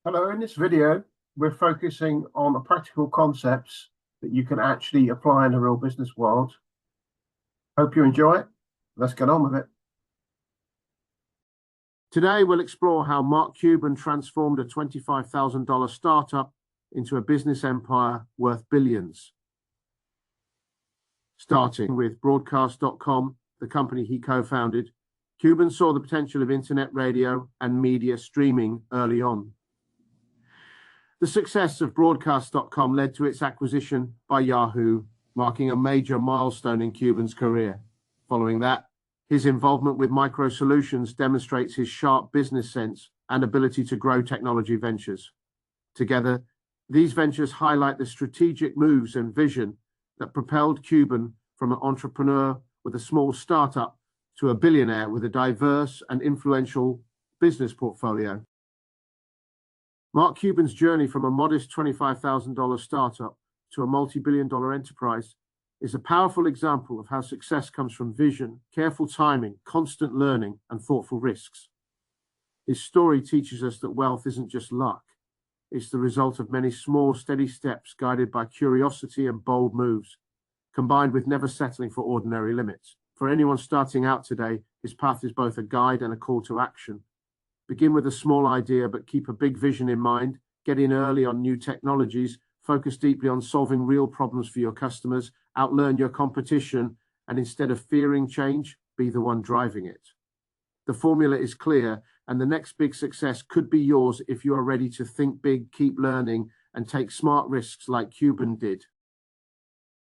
Hello, in this video, we're focusing on the practical concepts that you can actually apply in the real business world. Hope you enjoy it. Let's get on with it. Today, we'll explore how Mark Cuban transformed a $25,000 startup into a business empire worth billions. Starting with broadcast.com, the company he co-founded, Cuban saw the potential of internet radio and media streaming early on. The success of broadcast.com led to its acquisition by Yahoo, marking a major milestone in Cuban's career. Following that, his involvement with Micro Solutions demonstrates his sharp business sense and ability to grow technology ventures. Together, these ventures highlight the strategic moves and vision that propelled Cuban from an entrepreneur with a small startup to a billionaire with a diverse and influential business portfolio. Mark Cuban's journey from a modest $25,000 startup to a multi-billion-dollar enterprise is a powerful example of how success comes from vision, careful timing, constant learning, and thoughtful risks. His story teaches us that wealth isn't just luck. It's the result of many small, steady steps guided by curiosity and bold moves, combined with never settling for ordinary limits. For anyone starting out today, his path is both a guide and a call to action. Begin with a small idea, but keep a big vision in mind. Get in early on new technologies, focus deeply on solving real problems for your customers, outlearn your competition, and instead of fearing change, be the one driving it. The formula is clear, and the next big success could be yours if you are ready to think big, keep learning, and take smart risks like Cuban did.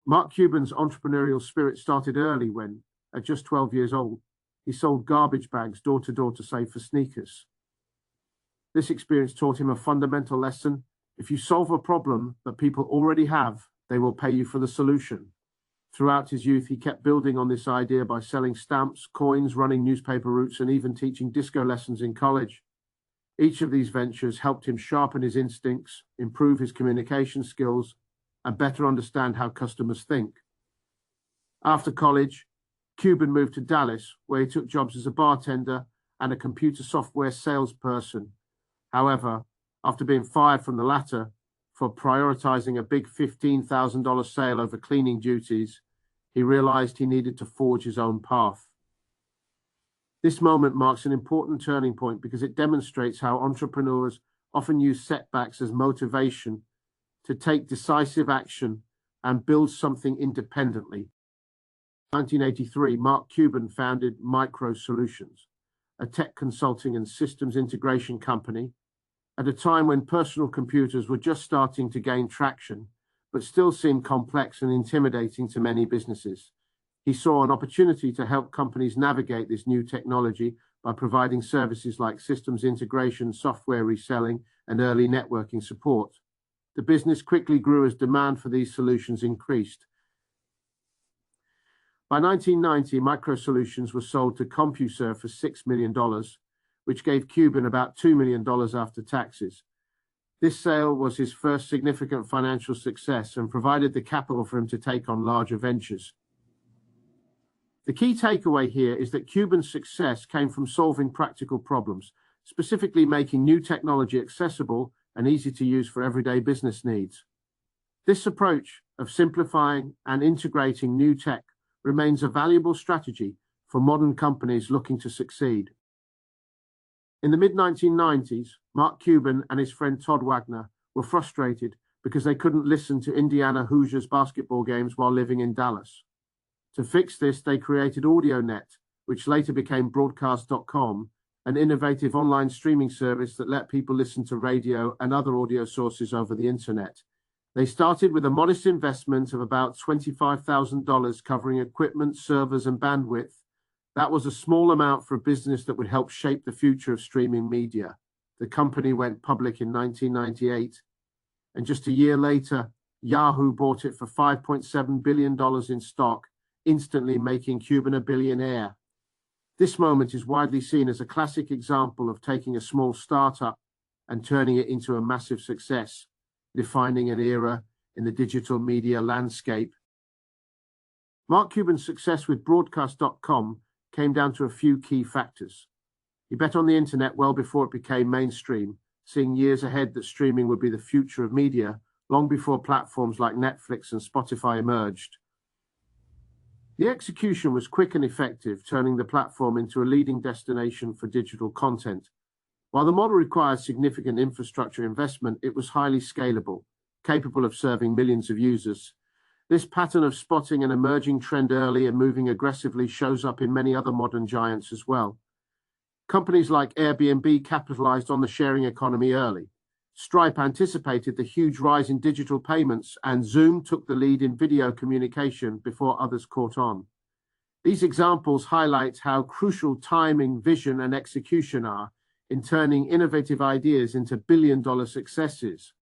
Mark Cuban's entrepreneurial spirit started early when, at just 12 years old, he sold garbage bags door to door to save for sneakers. This experience taught him a fundamental lesson. If you solve a problem that people already have, they will pay you for the solution. Throughout his youth, he kept building on this idea by selling stamps, coins, running newspaper routes, and even teaching disco lessons in college. Each of these ventures helped him sharpen his instincts, improve his communication skills, and better understand how customers think. After college, Cuban moved to Dallas, where he took jobs as a bartender and a computer software salesperson. However, after being fired from the latter for prioritizing a big $15,000 sale over cleaning duties, he realized he needed to forge his own path. This moment marks an important turning point because it demonstrates how entrepreneurs often use setbacks as motivation to take decisive action and build something independently. In 1983, Mark Cuban founded Micro Solutions, a tech consulting and systems integration company, at a time when personal computers were just starting to gain traction, but still seemed complex and intimidating to many businesses. He saw an opportunity to help companies navigate this new technology by providing services like systems integration, software reselling, and early networking support. The business quickly grew as demand for these solutions increased. By 1990, Micro Solutions was sold to CompuServe for $6 million, which gave Cuban about $2 million after taxes. This sale was his first significant financial success and provided the capital for him to take on larger ventures. The key takeaway here is that Cuban's success came from solving practical problems, specifically making new technology accessible and easy to use for everyday business needs. This approach of simplifying and integrating new tech remains a valuable strategy for modern companies looking to succeed. In the mid-1990s, Mark Cuban and his friend Todd Wagner were frustrated because they couldn't listen to Indiana Hoosiers basketball games while living in Dallas. To fix this, they created AudioNet, which later became Broadcast.com, an innovative online streaming service that let people listen to radio and other audio sources over the internet. They started with a modest investment of about $25,000 covering equipment, servers, and bandwidth. That was a small amount for a business that would help shape the future of streaming media. The company went public in 1998, and just a year later, Yahoo bought it for $5.7 billion in stock, instantly making Cuban a billionaire. This moment is widely seen as a classic example of taking a small startup and turning it into a massive success, defining an era in the digital media landscape. Mark Cuban's success with Broadcast.com came down to a few key factors. He bet on the internet well before it became mainstream, seeing years ahead that streaming would be the future of media long before platforms like Netflix and Spotify emerged. The execution was quick and effective, turning the platform into a leading destination for digital content. While the model required significant infrastructure investment, it was highly scalable, capable of serving millions of users. This pattern of spotting an emerging trend early and moving aggressively shows up in many other modern giants as well. Companies like Airbnb capitalized on the sharing economy early. Stripe anticipated the huge rise in digital payments, and Zoom took the lead in video communication before others caught on. These examples highlight how crucial timing, vision, and execution are in turning innovative ideas into billion-dollar successes.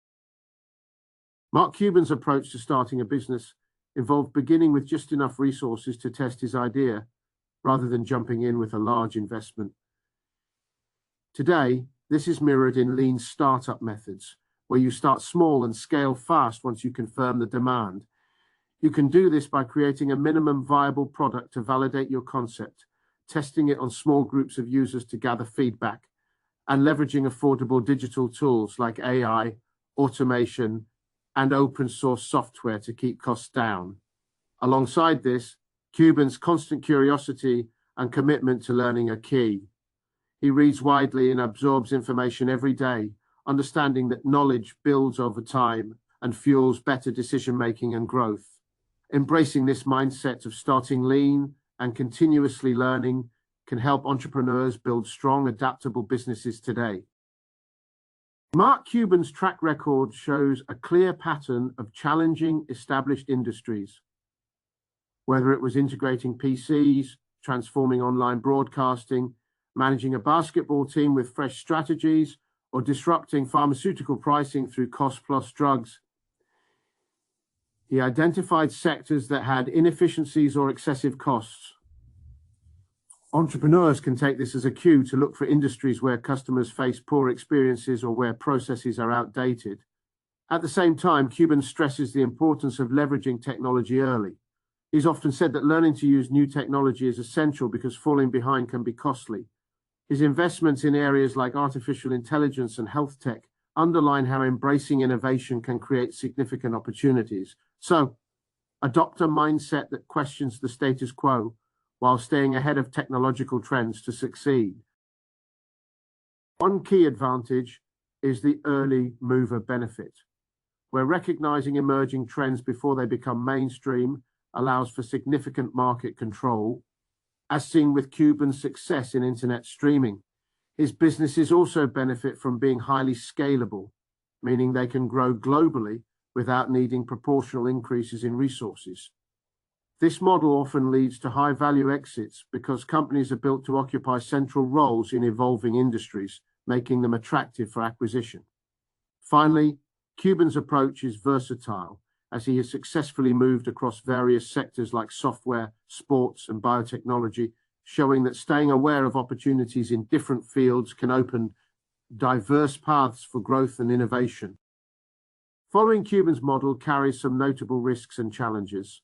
Mark Cuban's approach to starting a business involved beginning with just enough resources to test his idea, rather than jumping in with a large investment. Today, this is mirrored in lean startup methods, where you start small and scale fast once you confirm the demand. You can do this by creating a minimum viable product to validate your concept, testing it on small groups of users to gather feedback, and leveraging affordable digital tools like AI, automation, and open source software to keep costs down. Alongside this, Cuban's constant curiosity and commitment to learning are key. He reads widely and absorbs information every day, understanding that knowledge builds over time and fuels better decision-making and growth. Embracing this mindset of starting lean and continuously learning can help entrepreneurs build strong, adaptable businesses today. Mark Cuban's track record shows a clear pattern of challenging established industries. Whether it was integrating PCs, transforming online broadcasting, managing a basketball team with fresh strategies, or disrupting pharmaceutical pricing through cost-plus drugs, he identified sectors that had inefficiencies or excessive costs. Entrepreneurs can take this as a cue to look for industries where customers face poor experiences or where processes are outdated. At the same time, Cuban stresses the importance of leveraging technology early. He's often said that learning to use new technology is essential because falling behind can be costly. His investments in areas like artificial intelligence and health tech underline how embracing innovation can create significant opportunities. So, adopt a mindset that questions the status quo while staying ahead of technological trends to succeed. One key advantage is the early mover benefit, where recognizing emerging trends before they become mainstream allows for significant market control, as seen with Cuban's success in internet streaming. His businesses also benefit from being highly scalable, meaning they can grow globally without needing proportional increases in resources. This model often leads to high-value exits because companies are built to occupy central roles in evolving industries, making them attractive for acquisition. Finally, Cuban's approach is versatile, as he has successfully moved across various sectors like software, sports, and biotechnology, showing that staying aware of opportunities in different fields can open diverse paths for growth and innovation. Following Cuban's model carries some notable risks and challenges.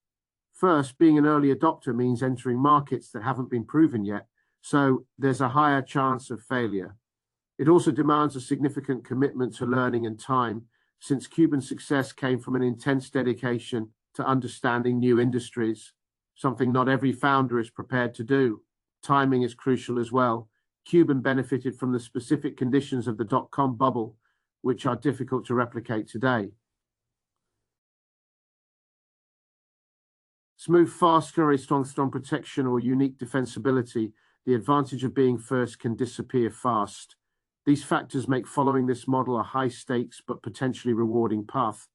First, being an early adopter means entering markets that haven't been proven yet, so there's a higher chance of failure. It also demands a significant commitment to learning and time, since Cuban's success came from an intense dedication to understanding new industries, something not every founder is prepared to do. Timing is crucial as well. Cuban benefited from the specific conditions of the dot-com bubble, which are difficult to replicate today. Smooth, fast, very strong protection or unique defensibility, the advantage of being first can disappear fast. These factors make following this model a high-stakes but potentially rewarding path.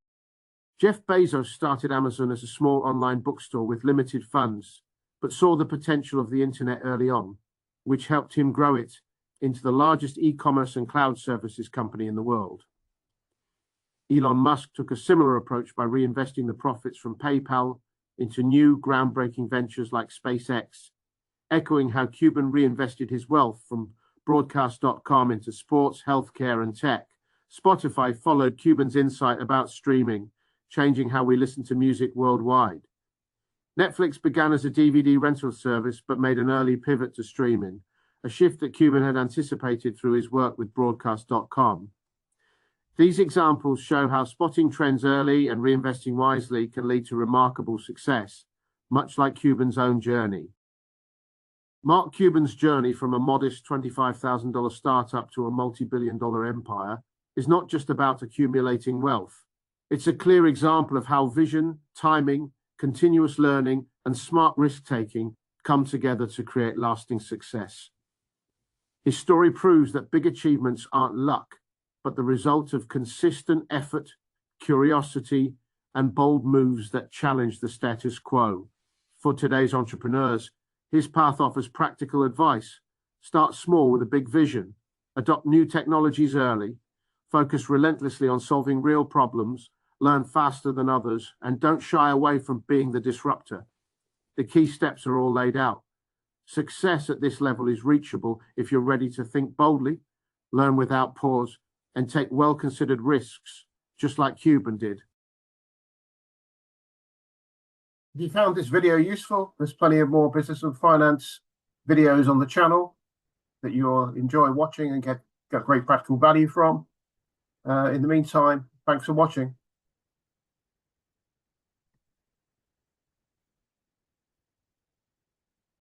Jeff Bezos started Amazon as a small online bookstore with limited funds, but saw the potential of the internet early on, which helped him grow it into the largest e-commerce and cloud services company in the world. Elon Musk took a similar approach by reinvesting the profits from PayPal into new groundbreaking ventures like SpaceX, echoing how Cuban reinvested his wealth from broadcast.com into sports, healthcare, and tech. Spotify followed Cuban's insight about streaming, changing how we listen to music worldwide. Netflix began as a DVD rental service but made an early pivot to streaming, a shift that Cuban had anticipated through his work with broadcast.com. These examples show how spotting trends early and reinvesting wisely can lead to remarkable success, much like Cuban's own journey. Mark Cuban's journey from a modest $25,000 startup to a multi-billion-dollar empire is not just about accumulating wealth. It's a clear example of how vision, timing, continuous learning, and smart risk-taking come together to create lasting success. His story proves that big achievements aren't luck, but the result of consistent effort, curiosity, and bold moves that challenge the status quo. For today's entrepreneurs, his path offers practical advice. Start small with a big vision, adopt new technologies early, focus relentlessly on solving real problems, learn faster than others, and don't shy away from being the disruptor. The key steps are all laid out. Success at this level is reachable if you're ready to think boldly, learn without pause, and take well-considered risks, just like Cuban did. If you found this video useful, there's plenty of more business and finance videos on the channel that you'll enjoy watching and get great practical value from. In the meantime, thanks for watching.